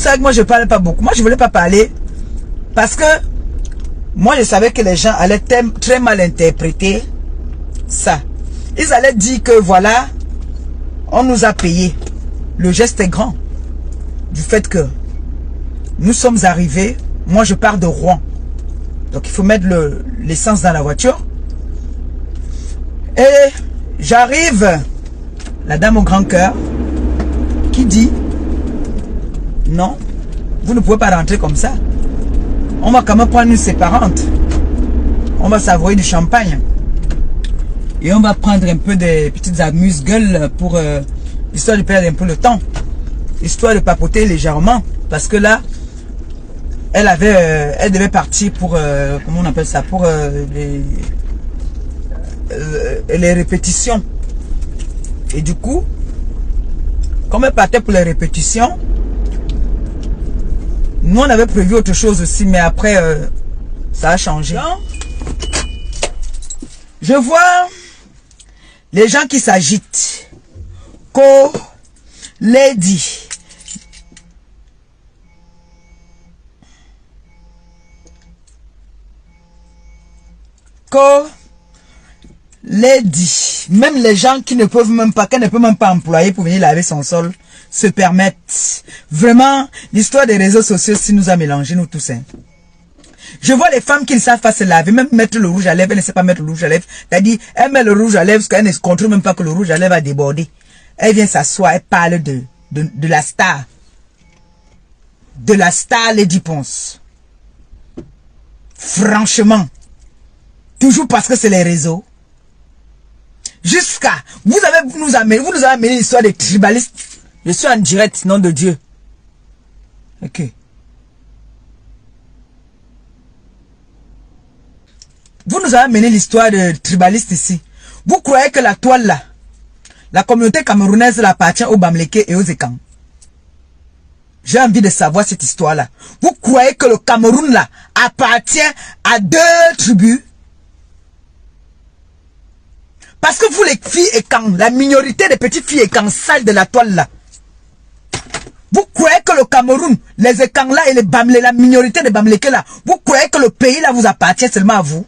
savez que moi je parlais pas beaucoup. Moi je voulais pas parler parce que moi je savais que les gens allaient très mal interpréter ça. Ils allaient dire que voilà, on nous a payé. Le geste est grand. Du fait que nous sommes arrivés, moi je pars de Rouen. Donc il faut mettre l'essence dans la voiture. Et j'arrive, la dame au grand cœur, qui dit, non, vous ne pouvez pas rentrer comme ça. On va quand même prendre une séparante. On va s'avouer du champagne. Et on va prendre un peu des petites amuse-gueules pour histoire de perdre un peu le temps. Histoire de papoter légèrement. Parce que là, elle devait partir pour, comment on appelle ça, pour les répétitions. Et du coup, comme elle partait pour les répétitions, nous on avait prévu autre chose aussi, mais après, ça a changé. Je vois les gens qui s'agitent. Lady. Lady. Même les gens qui ne peuvent même pas, qu'elle ne peut même pas employer pour venir laver son sol, se permettent. Vraiment, l'histoire des réseaux sociaux si nous a mélangé, nous tous. Hein. Je vois les femmes qui ne savent pas se laver, même mettre le rouge à lèvres, elle ne sait pas mettre le rouge à lèvres. C'est-à-dire, elle met le rouge à lèvres parce qu'elle ne contrôle même pas que le rouge à lèvres a débordé. Elle vient s'asseoir, elle parle de la star. De la star Lady Ponce. Franchement. Toujours parce que c'est les réseaux. Jusqu'à... Vous nous avez amené l'histoire des tribalistes. Je suis en direct, nom de Dieu. Ok. Vous nous avez amené l'histoire de tribalistes ici. Vous croyez que la toile là, la communauté camerounaise appartient aux Bamléké et aux Ekang? J'ai envie de savoir cette histoire-là. Vous croyez que le Cameroun là appartient à deux tribus? Parce que vous les filles Ekang, la minorité des petites filles Ekang sales de la toile là, vous croyez que le Cameroun, les Ekang là et les Bamlé, la minorité des Bamléké là, vous croyez que le pays là vous appartient seulement à vous?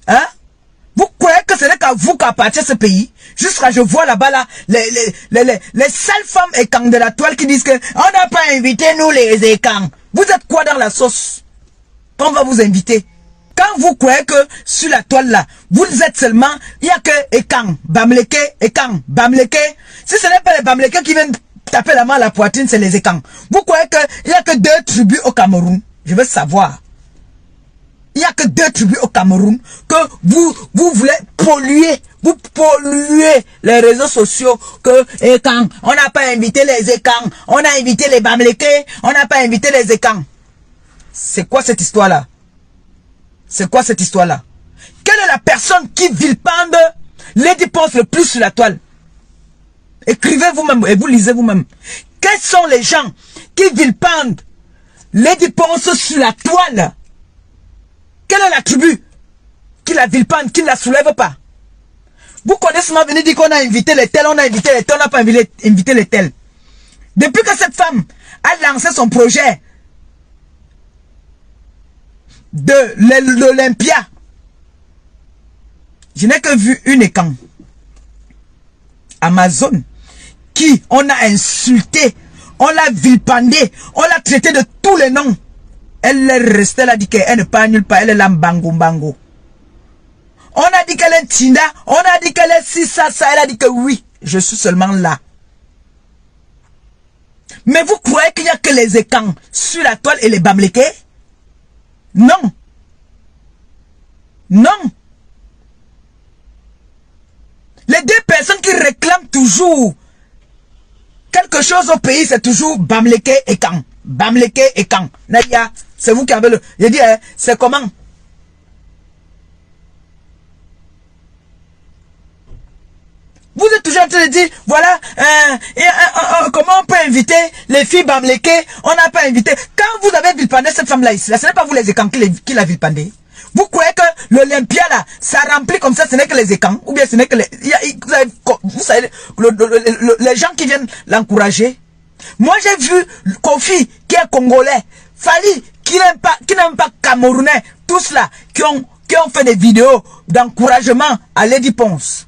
Hein? Vous croyez que ce n'est qu'à vous qu'appartient ce pays? Jusqu'à je vois là-bas là, les sales femmes Ekang de la toile qui disent que on n'a pas invité nous les Ekang. Vous êtes quoi dans la sauce? On va vous inviter. Quand vous croyez que sur la toile là, vous êtes seulement, il n'y a que Ekang, Bamléké, Ekang, Bamléké. Si ce n'est pas les Bamléké qui viennent taper la main à la poitrine, c'est les Ekang. Vous croyez qu'il n'y a que deux tribus au Cameroun? Je veux savoir. Il n'y a que deux tribus au Cameroun que vous voulez polluer. Vous polluez les réseaux sociaux que Ekang, on n'a pas invité les Ekang, on a invité les Bamléké, on n'a pas invité les Ekang. C'est quoi cette histoire-là? C'est quoi cette histoire-là? Quelle est la personne qui vilipende Lady Ponce le plus sur la toile? Écrivez vous-même et vous lisez vous-même. Quels sont les gens qui vilipendent Lady Ponce sur la toile? Quelle est la tribu qui la vilipende, qui ne la soulève pas? Vous connaissez ma venue dire qu'on a invité les tels, on a invité les tels, on n'a pas invité les tels. Depuis que cette femme a lancé son projet de l'Olympia, je n'ai que vu une Ekang. Amazon, qui on a insulté, on l'a vilipendé, on l'a traité de tous les noms. Elle est restée là, dit qu'elle ne part nulle part, elle est là, bango. On a dit qu'elle est Tinda, on a dit qu'elle est si ça, elle a dit que oui, je suis seulement là. Mais vous croyez qu'il n'y a que les Ekang sur la toile et les Bamléké? Non. Non. Les deux personnes qui réclament toujours quelque chose au pays, c'est toujours Bamléké et Kang. Bamléké et Kang. Nadia, c'est vous qui avez le... Je dis, hein, c'est comment? Vous êtes toujours en train de dire, voilà, comment on peut inviter les filles Bamléké, on n'a pas invité. Quand vous avez vilipendé cette femme-là ici, là, ce n'est pas vous les Ekang qui l'a vilipendé. Vous croyez que l'Olympia là, ça remplit comme ça, ce n'est que les Ekang, ou bien ce n'est que les... Vous savez, les gens qui viennent l'encourager, Moi, j'ai vu Kofi, qui est congolais, Fali, qui n'aime pas camerounais, tous là, qui ont fait des vidéos d'encouragement à Lady Ponce.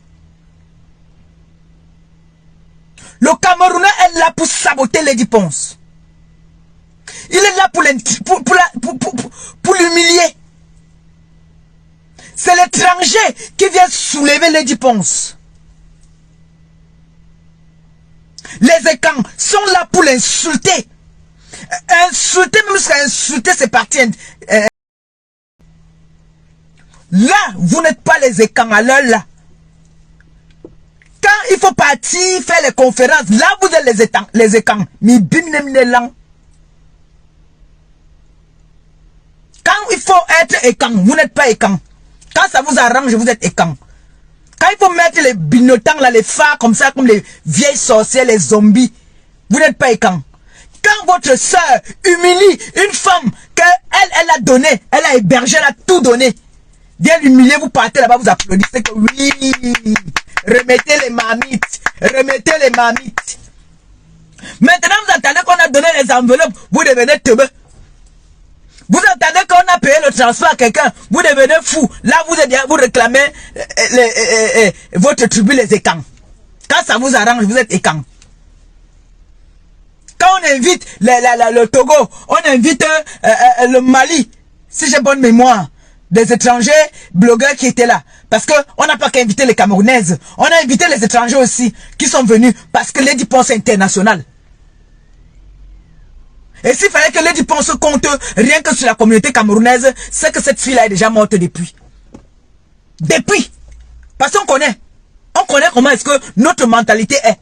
Le Camerounais est là pour saboter Lady Ponce. Il est là pour l'humilier. C'est l'étranger qui vient soulever Lady Ponce. Les écans sont là pour l'insulter. Insulter, même jusqu'à insulter ses parties. Là, vous n'êtes pas les écans à l'heure là. Quand il faut partir faire les conférences, là vous êtes les écans. Quand il faut être écang, vous n'êtes pas écang. Quand ça vous arrange, vous êtes écang. Quand il faut mettre les bignotants là, les phares comme ça, comme les vieilles sorcières, les zombies, vous n'êtes pas écang. Quand votre soeur humilie une femme qu'elle a donnée, elle a hébergé, elle a tout donné, viens l'humilier, vous partez là-bas, vous applaudissez que oui, remettez les marmites, remettez les marmites. Maintenant, vous entendez qu'on a donné les enveloppes, vous devenez teubeux. Vous entendez qu'on a payé le transport à quelqu'un, vous devenez fou. Là, vous réclamez votre tribu, les écans. Quand ça vous arrange, vous êtes écans. Quand on invite le Togo, on invite le Mali, si j'ai bonne mémoire, des étrangers blogueurs qui étaient là. Parce qu'on n'a pas qu'à inviter les Camerounaises. On a invité les étrangers aussi qui sont venus parce que Lady Ponce est internationale. Et s'il fallait que Lady Ponce compte rien que sur la communauté camerounaise, c'est que cette fille-là est déjà morte depuis. Depuis. Parce qu'on connaît. On connaît comment est-ce que notre mentalité est.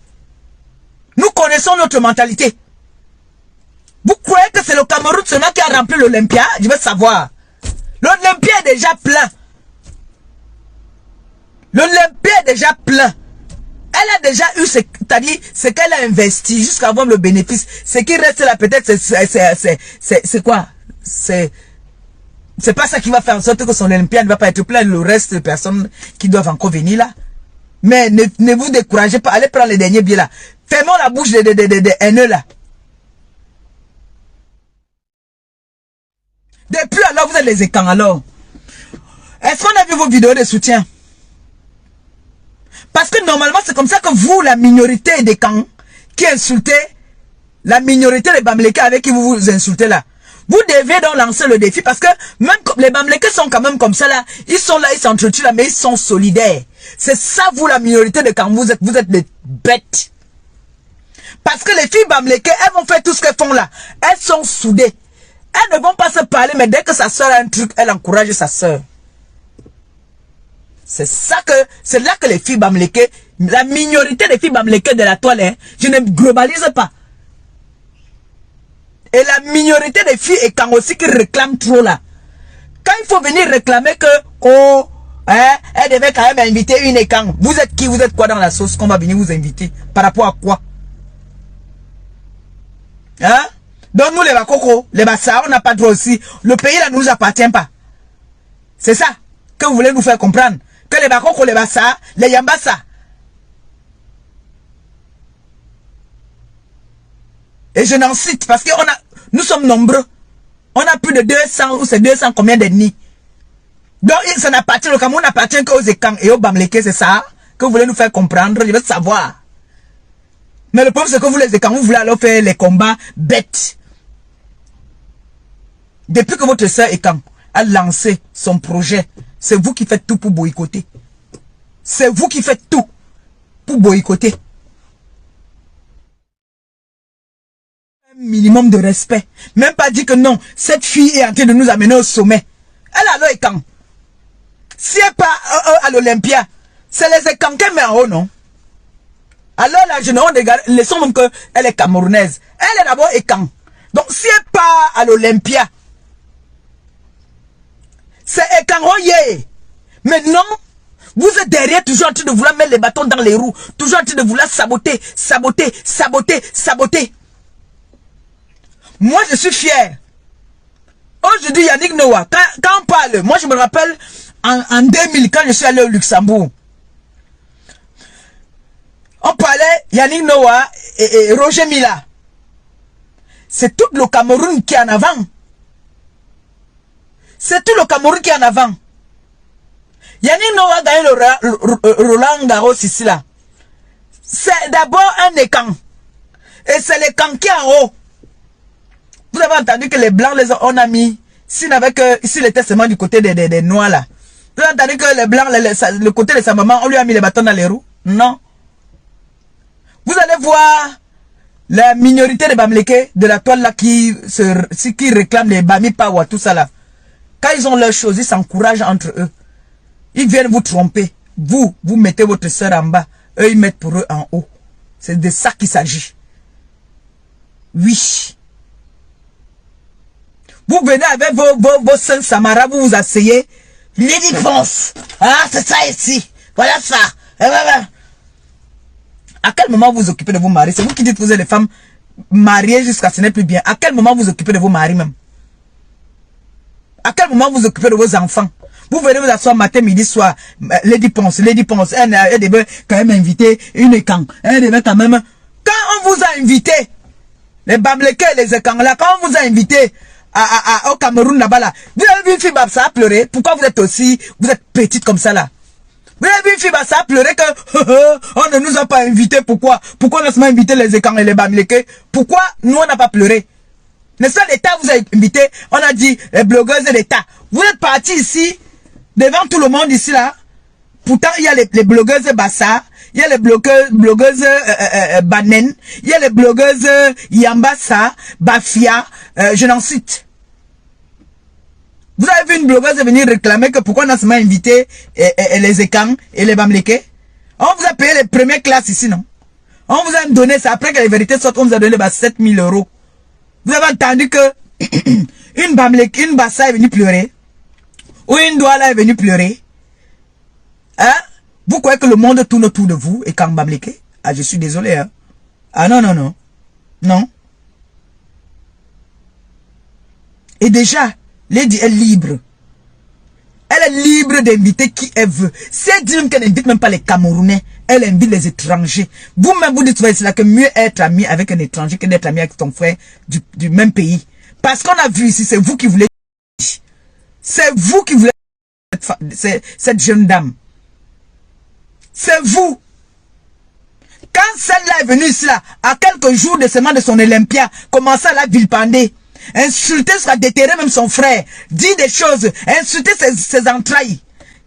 Nous connaissons notre mentalité. Vous croyez que c'est le Cameroun seulement qui a rempli l'Olympia? Je veux savoir. L'Olympia est déjà plein. L'Olympia est déjà plein. Elle a déjà eu, c'est-à-dire, ce qu'elle a investi jusqu'à avoir le bénéfice. Ce qui reste là, peut-être, c'est quoi? C'est pas ça qui va faire en sorte que son Olympia ne va pas être plein. Le reste de personnes qui doivent encore venir là. Mais ne vous découragez pas. Allez prendre les derniers billets là. Fermons la bouche des haineux là. Depuis alors, vous êtes les écans alors. Est-ce qu'on a vu vos vidéos de soutien? Parce que normalement, c'est comme ça que vous, la minorité des camps, qui insultez la minorité des Bamileke avec qui vous vous insultez là. Vous devez donc lancer le défi parce que même les Bamileke sont quand même comme ça là. Ils sont là, ils s'entretuent là, mais ils sont solidaires. C'est ça, vous, la minorité des camps, vous êtes des bêtes. Parce que les filles Bamileke, elles vont faire tout ce qu'elles font là. Elles sont soudées. Elles ne vont pas se parler, mais dès que sa soeur a un truc, elle encourage sa soeur. C'est là que les filles Bamileke, la minorité des filles Bamileke de la toile, hein, je ne globalise pas. Et la minorité des filles écans aussi qui réclament trop là. Quand il faut venir réclamer que, oh, hein, elle devait quand même inviter une écang. Vous êtes qui? Vous êtes quoi dans la sauce qu'on va venir vous inviter? Par rapport à quoi? Hein? Donc nous les Bakoko, les Bassa, on n'a pas droit aussi. Le pays là ne nous appartient pas. C'est ça que vous voulez nous faire comprendre. Que les Bakoko, les Bassa, les Yambassa. Et je n'en cite parce que nous sommes nombreux. On a plus de 200 ou c'est 200 combien d'ennemis. Donc ça n'appartient, le Cameroun n'appartient qu'aux écans et aux Bamileke, c'est ça que vous voulez nous faire comprendre. Je veux savoir. Mais le problème c'est que vous les écans, vous voulez alors faire les combats bêtes. Depuis que votre soeur écang a lancé son projet, c'est vous qui faites tout pour boycotter. C'est vous qui faites tout pour boycotter. Un minimum de respect. Même pas dire que non, cette fille est en train de nous amener au sommet. Elle a alors écang. Si elle part à l'Olympia, c'est les écans qu'elle met en haut, non? Alors là, je ne regarde, laissons même qu'elle est camerounaise. Elle est d'abord écang. Donc si elle part à l'Olympia, c'est écanroyé. Mais non, vous êtes derrière toujours en train de vouloir mettre les bâtons dans les roues. Toujours en train de vouloir saboter, saboter, saboter, saboter. Moi, je suis fier. Aujourd'hui, Yannick Noah, quand on parle, moi je me rappelle en 2000, quand je suis allé au Luxembourg. On parlait Yannick Noah et Roger Mila. C'est tout le Cameroun qui est en avant. C'est tout le Cameroun qui est en avant. Yannick Noah a gagné le Roland Garros ici là. C'est d'abord un écran. Et c'est l'écran qui est en haut. Vous avez entendu que les blancs, on a mis, s'il était seulement du côté des noirs là. Vous avez entendu que les blancs, le côté de sa maman, on lui a mis les bâtons dans les roues? Non. Vous allez voir la minorité des Bamileke de la toile là qui réclament les Bami Pawa, tout ça là. Quand ils ont leurs choses, ils s'encouragent entre eux. Ils viennent vous tromper. Vous mettez votre soeur en bas. Eux, ils mettent pour eux en haut. C'est de ça qu'il s'agit. Oui. Vous venez avec vos sœurs Samara, vous vous asseyez. Lady pense. Ah, c'est ça ici. Voilà ça. À quel moment vous vous occupez de vos maris? C'est vous qui dites que vous êtes les femmes mariées jusqu'à ce n'est plus bien. À quel moment vous vous occupez de vos maris même? À quel moment vous vous occupez de vos enfants? Vous venez vous asseoir matin, midi, soir. Lady Ponce. Elle devait quand même inviter une écran. Elle devait quand même... Quand on vous a invité, les Bamileke et les écrans là, quand on vous a invité au Cameroun là-bas là, vous avez vu une fille Babsa pleurer. Pourquoi vous êtes petite comme ça là? Vous avez vu une fille Babsa pleurer que on ne nous a pas invité. Pourquoi on a seulement invité les écrans et les Bamileke? Pourquoi nous on n'a pas pleuré? N'est-ce pas l'État vous a invité? On a dit les blogueuses de l'État. Vous êtes partis ici, devant tout le monde ici là. Pourtant, il y a les blogueuses Bassa, il y a les blogueuses Banen, il y a les blogueuses Yambassa, Bafia, je n'en cite. Vous avez vu une blogueuse venir réclamer que pourquoi on a seulement invité les écrans et les Bamileke? On vous a payé les premières classes ici, non? On vous a donné ça, après que les vérités sortent, on vous a donné 7 000 €. Vous avez entendu que une Bassa est venue pleurer, ou une Douala est venue pleurer. Hein? Vous croyez que le monde tourne autour de vous et quand Bamileke? Ah, je suis désolé. Hein? Ah non, non, non. Non. Et déjà, Lady est libre. Elle est libre d'inviter qui elle veut. Si elle dit même qu'elle n'invite même pas les Camerounais, elle invite les étrangers. Vous-même, vous dites là que mieux être ami avec un étranger que d'être ami avec ton frère du même pays. Parce qu'on a vu ici, c'est vous qui voulez. C'est vous qui voulez cette jeune dame. C'est vous. Quand celle-là est venue ici, là, à quelques jours de semaine de son Olympia, commencer à la vilipender, insulter jusqu'à déterrer même son frère, dire des choses, insulter ses entrailles.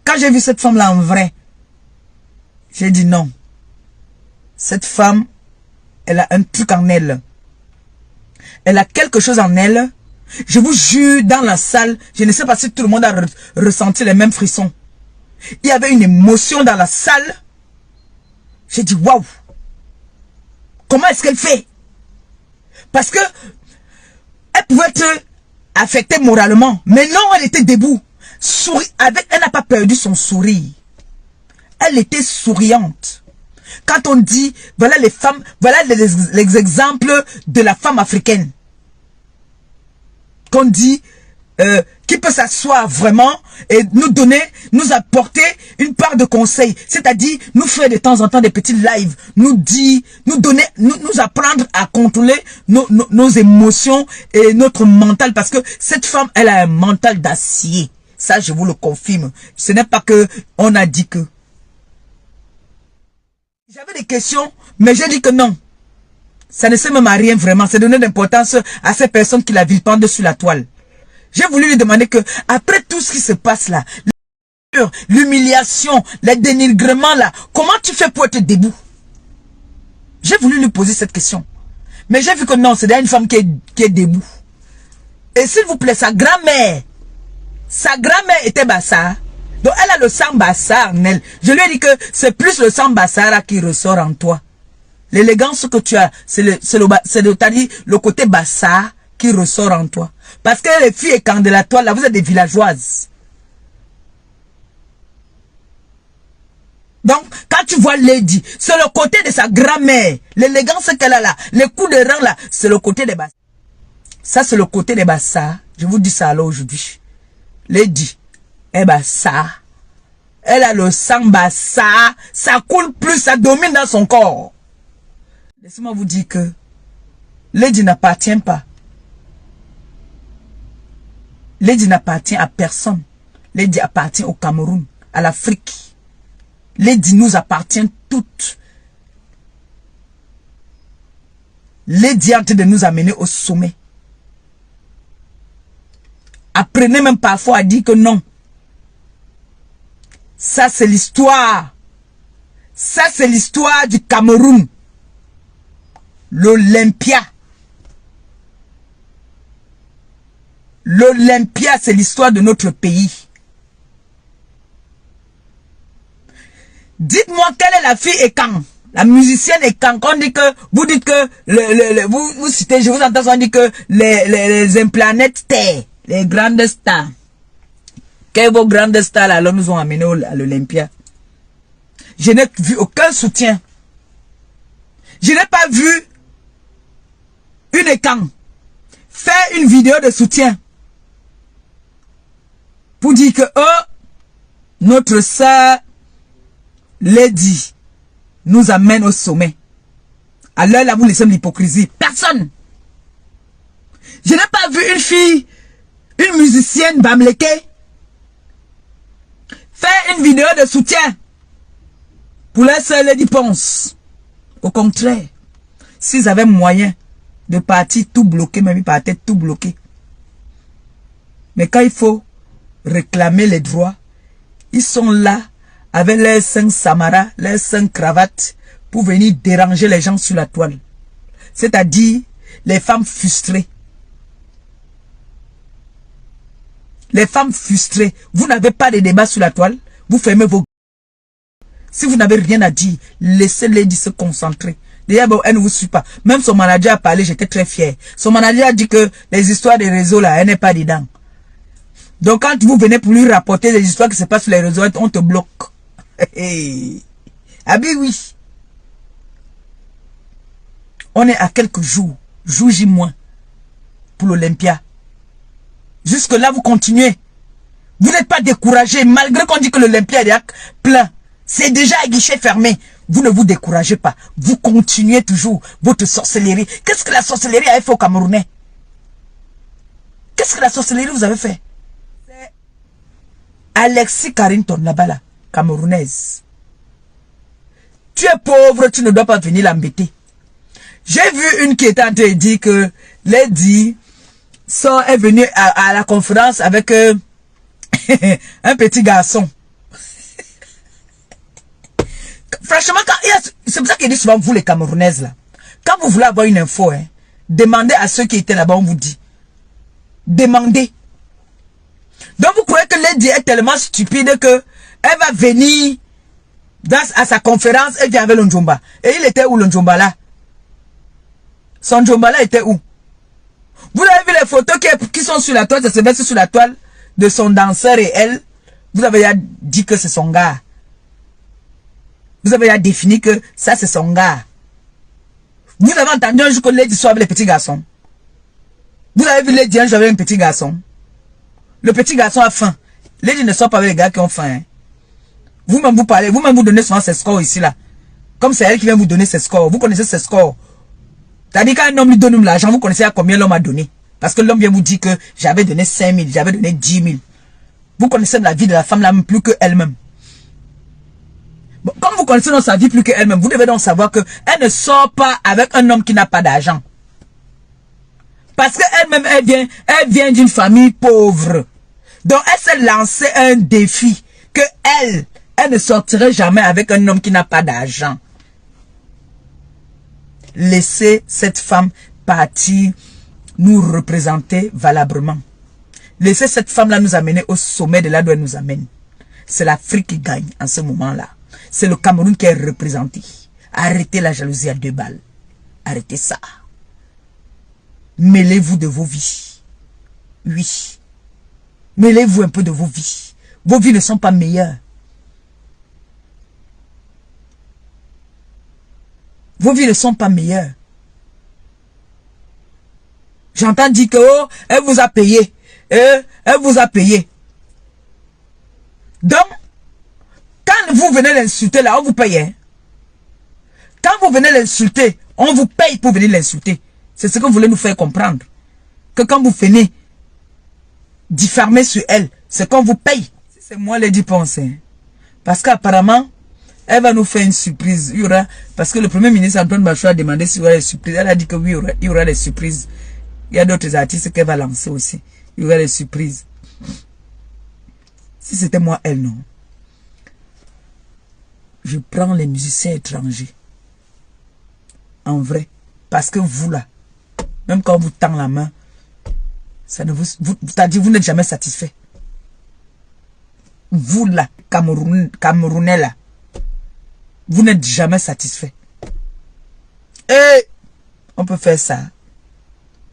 Quand j'ai vu cette femme-là en vrai, j'ai dit non. Cette femme, elle a un truc en elle. Elle a quelque chose en elle. Je vous jure, dans la salle, je ne sais pas si tout le monde a ressenti les mêmes frissons. Il y avait une émotion dans la salle. J'ai dit, waouh! Comment est-ce qu'elle fait? Parce que elle pouvait être affectée moralement. Mais non, elle était debout. Elle n'a pas perdu son sourire. Elle était souriante. Quand on dit, voilà les femmes, voilà les exemples de la femme africaine. Qu'on dit, qui peut s'asseoir vraiment et nous apporter une part de conseil. C'est-à-dire, nous faire de temps en temps des petits lives, nous apprendre à contrôler nos émotions et notre mental. Parce que cette femme, elle a un mental d'acier. Ça, je vous le confirme. Ce n'est pas que on a dit que. J'avais des questions, mais j'ai dit que non. Ça ne sert même à rien vraiment. C'est donner d'importance à ces personnes qui la vilipendent sur la toile. J'ai voulu lui demander que, après tout ce qui se passe là, l'humiliation, les dénigrements là, comment tu fais pour être debout? J'ai voulu lui poser cette question. Mais j'ai vu que non, c'est une femme qui est debout. Et s'il vous plaît, sa grand-mère était Bassa. Donc elle a le sang Bassa en elle. Je lui ai dit que c'est plus le sang Bassa là qui ressort en toi. L'élégance que tu as, c'est le côté Bassa qui ressort en toi. Parce que les filles et quand de la toile, là, vous êtes des villageoises. Donc, quand tu vois Lady, c'est le côté de sa grand-mère. L'élégance qu'elle a là, les coups de rang là, c'est le côté des Bassa. Ça, c'est le côté des Bassa. Je vous dis ça alors aujourd'hui. Lady, est Bassa. Elle a le sang Bassa. Ça coule plus, ça domine dans son corps. Laissez-moi vous dire que Lady n'appartient pas Lady n'appartient à personne. Lady appartient au Cameroun, à l'Afrique. Lady nous appartient toutes. Lady est en train de nous amener au sommet. Apprenez même parfois à dire que non. Ça, c'est l'histoire. Ça, c'est l'histoire du Cameroun. L'Olympia. L'Olympia, c'est l'histoire de notre pays. Dites-moi quelle est la fille et quand. La musicienne et quand on dit que, vous dites que, vous citez, je vous entends, on dit que les planètes Terre, les grandes stars. Quelles vos grandes stars là, nous ont amenés à l'Olympia? Je n'ai vu aucun soutien. Je n'ai pas vu une écan faire une vidéo de soutien pour dire que notre sœur Lady nous amène au sommet. Alors là, vous laissez l'hypocrisie. Personne. Je n'ai pas vu une fille, une musicienne Bamleke faire une vidéo de soutien pour la sœur Lady Ponce. Au contraire, s'ils avaient moyen de partir tout bloqué, même ils partaient tout bloqué. Mais quand il faut réclamer les droits, ils sont là avec leurs 5 samaras, leurs 5 cravates pour venir déranger les gens sur la toile. C'est-à-dire les femmes frustrées. Les femmes frustrées, vous n'avez pas de débat sur la toile, vous fermez vos... Si vous n'avez rien à dire, laissez-les se concentrer. Déjà, bon, elle ne vous suit pas. Même son manager a parlé, j'étais très fier. Son manager a dit que les histoires des réseaux, là, elle n'est pas dedans. Donc, quand vous venez pour lui rapporter les histoires qui se passent sur les réseaux, on te bloque. Ah bien oui. On est à quelques jours, J moins, pour l'Olympia. Jusque là, vous continuez. Vous n'êtes pas découragé, malgré qu'on dit que l'Olympia est plein. C'est déjà à guichet fermé. Vous ne vous découragez pas. Vous continuez toujours votre sorcellerie. Qu'est-ce que la sorcellerie avait fait aux Camerounais? Qu'est-ce que la sorcellerie vous avez fait? C'est Alexis Carrington, là-bas, là, camerounaise. Tu es pauvre, tu ne dois pas venir l'embêter. J'ai vu une qui était en train de dire que Lady est venue à la conférence avec un petit garçon. Franchement, c'est pour ça qu'il dit souvent, vous les Camerounaises là, quand vous voulez avoir une info, demandez à ceux qui étaient là-bas, on vous dit. Demandez. Donc vous croyez que Lady est tellement stupide que elle va venir à sa conférence, elle vient avec le Njomba. Et il était où le Njomba là? Son Njomba là était où? Vous avez vu les photos qui sont sur la toile, ça se met sur la toile de son danseur et elle. Vous avez dit que c'est son gars. Vous avez défini que ça c'est son gars. Vous avez entendu un jour que Lady soit avec les petits garçons. Vous avez vu Lady un jour avec un petit garçon. Le petit garçon a faim. Lady ne sort pas avec les gars qui ont faim. Vous-même vous parlez, vous-même vous donnez souvent ses scores ici là. Comme c'est elle qui vient vous donner ses scores. Vous connaissez ses scores. C'est-à-dire quand un homme lui donne l'argent, vous connaissez à combien l'homme a donné. Parce que l'homme vient vous dire que j'avais donné 5 000, j'avais donné 10 000. Vous connaissez la vie de la femme là plus qu'elle-même. Bon, comme vous connaissez dans sa vie plus qu'elle-même, vous devez donc savoir que elle ne sort pas avec un homme qui n'a pas d'argent. Parce qu'elle-même, elle vient d'une famille pauvre. Donc elle s'est lancé un défi que elle ne sortirait jamais avec un homme qui n'a pas d'argent. Laissez cette femme partir nous représenter valablement. Laissez cette femme-là nous amener au sommet de là d'où elle nous amène. C'est l'Afrique qui gagne en ce moment-là. C'est le Cameroun qui est représenté. Arrêtez la jalousie à 2 balles. Arrêtez ça. Mêlez-vous de vos vies. Oui. Mêlez-vous un peu de vos vies. Vos vies ne sont pas meilleures. Vos vies ne sont pas meilleures. J'entends dire que, oh, elle vous a payé. Elle vous a payé. Donc, quand vous venez l'insulter là, on vous paye. Hein? Quand vous venez l'insulter, on vous paye pour venir l'insulter. C'est ce que vous voulez nous faire comprendre. Que quand vous venez diffamer sur elle, c'est qu'on vous paye. C'est moi les 10 pensées. Parce qu'apparemment, elle va nous faire une surprise. Il y aura, parce que le premier ministre Antoine Bachar a demandé s'il y aura des surprises. Elle a dit que oui, il y aura des surprises. Il y a d'autres artistes qu'elle va lancer aussi. Il y aura des surprises. Si c'était moi, elle, non. Je prends les musiciens étrangers. En vrai. Parce que vous, là, même quand on vous tend la main, ça ne c'est-à-dire vous n'êtes jamais satisfait. Vous, là, Camerounais, là, vous n'êtes jamais satisfait. Et on peut faire ça.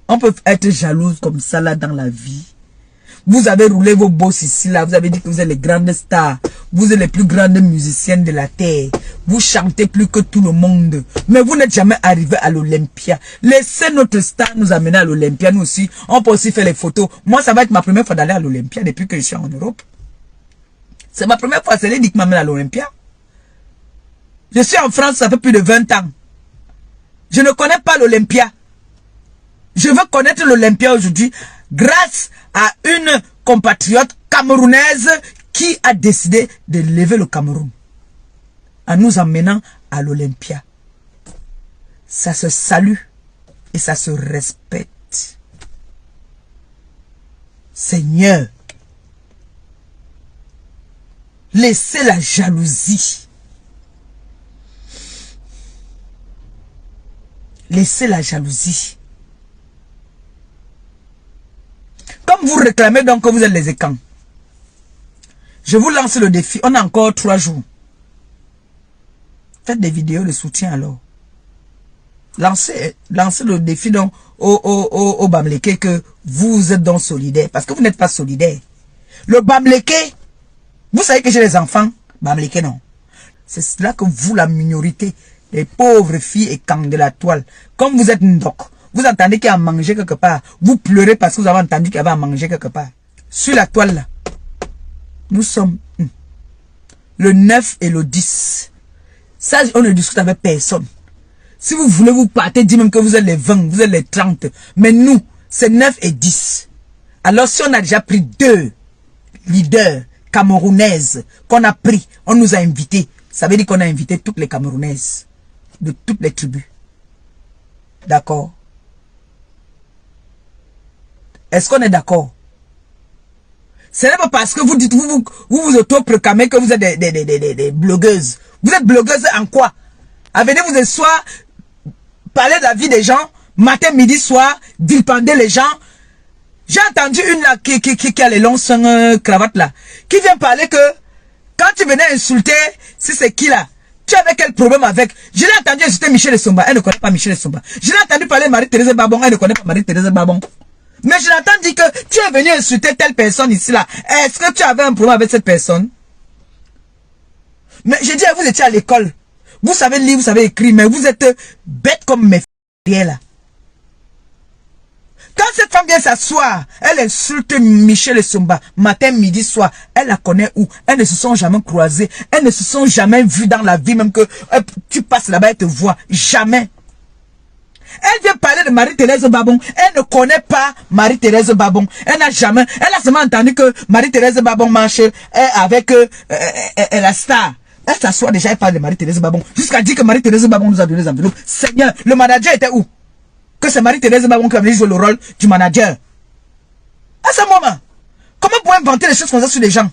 On peut être jalouse comme ça, là, dans la vie. Vous avez roulé vos bosses ici, là. Vous avez dit que vous êtes les grandes stars. Vous êtes les plus grandes musiciennes de la terre. Vous chantez plus que tout le monde. Mais vous n'êtes jamais arrivé à l'Olympia. Laissez notre star nous amener à l'Olympia. Nous aussi, on peut aussi faire les photos. Moi, ça va être ma première fois d'aller à l'Olympia depuis que je suis en Europe. C'est ma première fois. C'est Lady qui m'amène à l'Olympia. Je suis en France, ça fait plus de 20 ans. Je ne connais pas l'Olympia. Je veux connaître l'Olympia aujourd'hui grâce à une compatriote camerounaise qui a décidé de lever le Cameroun en nous emmenant à l'Olympia. Ça se salue et ça se respecte. Seigneur, laissez la jalousie. Laissez la jalousie. Comme vous réclamez donc que vous êtes les écans, je vous lance le défi. On a encore 3 jours. Faites des vidéos de soutien alors. Lancez le défi donc au Bamleke que vous êtes donc solidaire. Parce que vous n'êtes pas solidaire. Le Bamleke, vous savez que j'ai les enfants. Bamleke non. C'est là que vous, la minorité, les pauvres filles et camps de la toile, comme vous êtes Ndok, vous entendez qu'il y a à manger quelque part. Vous pleurez parce que vous avez entendu qu'il y avait à manger quelque part. Sur la toile là, nous sommes le 9 et le 10. Ça, on ne discute avec personne. Si vous voulez, vous partez, dites même que vous êtes les 20, vous êtes les 30. Mais nous, c'est 9 et 10. Alors si on a déjà pris 2 leaders camerounaises qu'on a pris, on nous a invités. Ça veut dire qu'on a invité toutes les Camerounaises de toutes les tribus. D'accord? Est-ce qu'on est d'accord? Ce n'est pas parce que vous dites, vous auto-proclamez que vous êtes des blogueuses. Vous êtes blogueuses en quoi? Venez vous asseoir, parler de la vie des gens, matin, midi, soir, vilipender les gens. J'ai entendu une là qui a les longs cravates là, qui vient parler que quand tu venais insulter, si c'est qui là? Tu avais quel problème avec? Je l'ai entendu insulter Michel Somba, elle ne connaît pas Michel Somba. Je l'ai entendu parler de Marie-Thérèse Babon, elle ne connaît pas Marie-Thérèse Babon. Mais je l'entends dire que tu es venu insulter telle personne ici là. Est-ce que tu avais un problème avec cette personne? Mais je dis, vous étiez à l'école. Vous savez lire, vous savez écrire, mais vous êtes bête comme mes frères là. Quand cette femme vient s'asseoir, elle insulte Michel Somba, matin, midi, soir. Elle la connaît où? Elles ne se sont jamais croisées. Elles ne se sont jamais vues dans la vie, même que tu passes là-bas et te vois. Jamais. Elle vient parler de Marie-Thérèse Babon. Elle ne connaît pas Marie-Thérèse Babon. Elle n'a jamais... Elle a seulement entendu que Marie-Thérèse Babon marche avec la star. Elle s'assoit déjà et parle de Marie-Thérèse Babon. Jusqu'à dire que Marie-Thérèse Babon nous a donné les enveloppes. Seigneur, le manager était où? Que c'est Marie-Thérèse Babon qui a venu jouer le rôle du manager. À ce moment, comment vous pouvez inventer des choses comme ça sur les gens?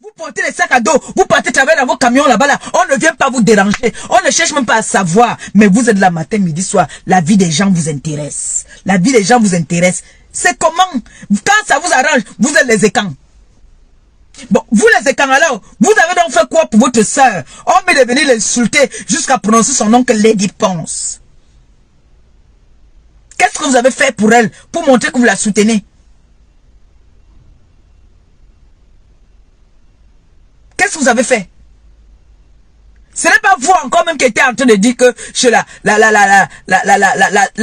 Vous portez les sacs à dos, vous partez travailler dans vos camions là-bas, là. On ne vient pas vous déranger. On ne cherche même pas à savoir. Mais vous êtes là matin, midi, soir. La vie des gens vous intéresse. La vie des gens vous intéresse. C'est comment? Quand ça vous arrange, vous êtes les écans. Bon, vous les écans alors, vous avez donc fait quoi pour votre soeur? On est venu l'insulter jusqu'à prononcer son nom que Lady Ponce. Qu'est-ce que vous avez fait pour elle, pour montrer que vous la soutenez? Qu'est-ce que vous avez fait? Ce n'est pas vous encore même qui était en train de dire que chez la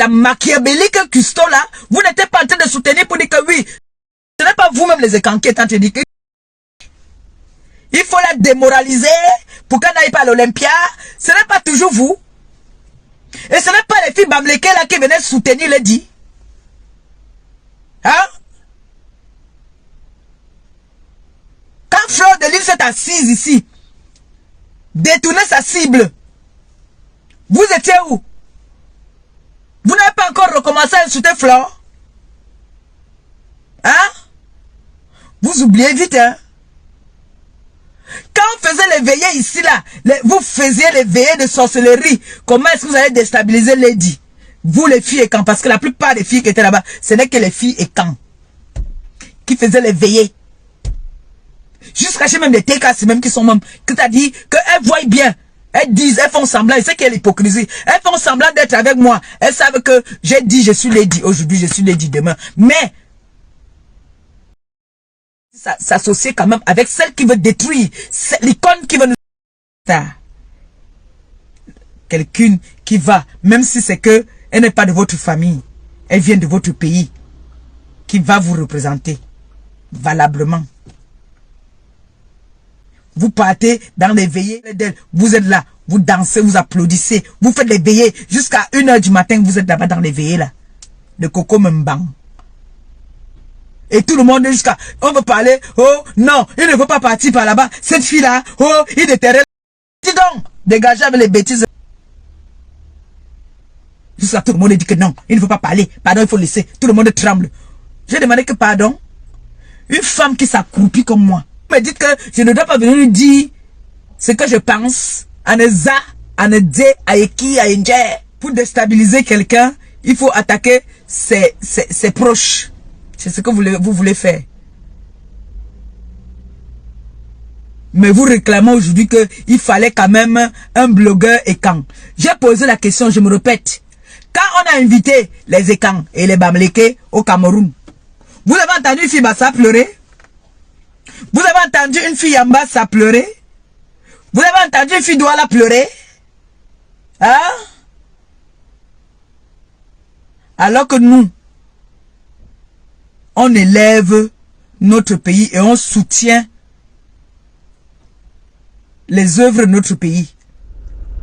machiavélique Custo là, vous n'êtes pas en train de soutenir pour dire que oui. Ce n'est pas vous-même les écans qui êtes en train de dire que il faut la démoraliser pour qu'elle n'aille pas à l'Olympia. Ce n'est pas toujours vous. Et ce n'est pas les filles Bamleke là qui venaient soutenir le dit. Hein? Quand Fleur de Lys s'est assise ici, détourner sa cible, vous étiez où? Vous n'avez pas encore recommencé à insulter Fleur? Hein? Vous oubliez vite, hein? Quand on faisait les veillées ici, là, vous faisiez les veillées de sorcellerie. Comment est-ce que vous allez déstabiliser Lady? Vous, les filles et quand? Parce que la plupart des filles qui étaient là-bas, ce n'est que les filles et quand qui faisaient les veillées. Jusqu'à chez même des TK, même qui sont même, que t'as dit, qu'elles voient bien. Elles disent, elles font semblant, c'est qu'il y a l'hypocrisie. Elles font semblant d'être avec moi. Elles savent que j'ai dit, je suis Lady aujourd'hui, je suis Lady demain. Mais, s'associer quand même avec celle qui veut détruire, l'icône qui veut nous... Quelqu'une qui va, même si c'est que elle n'est pas de votre famille, elle vient de votre pays, qui va vous représenter valablement. Vous partez dans les veillées, vous êtes là, vous dansez, vous applaudissez, vous faites les veillées jusqu'à 1 h du matin, vous êtes là-bas dans les veillées là, de Coco Mbang. Et tout le monde jusqu'à... On veut parler. Oh, non, il ne veut pas partir par là-bas. Cette fille-là, oh, il déterrait. Dis donc, dégagez avec les bêtises. Jusqu'à tout le monde dit que non, il ne veut pas parler. Pardon, il faut laisser. Tout le monde tremble. J'ai demandé que pardon. Une femme qui s'accroupit comme moi. Vous me dites que je ne dois pas venir lui dire ce que je pense. Aneza, Anede, Aeki, Aenje. Pour déstabiliser quelqu'un, il faut attaquer ses proches. C'est ce que vous voulez faire. Mais vous réclamez aujourd'hui qu'il fallait quand même un blogueur écan. J'ai posé la question, je me répète. Quand on a invité les écans et les Bamlékés au Cameroun, vous avez entendu une fille Bassa pleurer? Vous avez entendu une fille Yambassa pleurer? Vous avez entendu une fille Douala pleurer? Hein? Alors que nous, on élève notre pays et on soutient les œuvres de notre pays.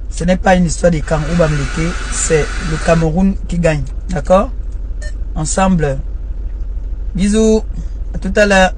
Ce n'est pas une histoire de camp ou Bamléké, c'est le Cameroun qui gagne. D'accord? Ensemble. Bisous. À tout à l'heure.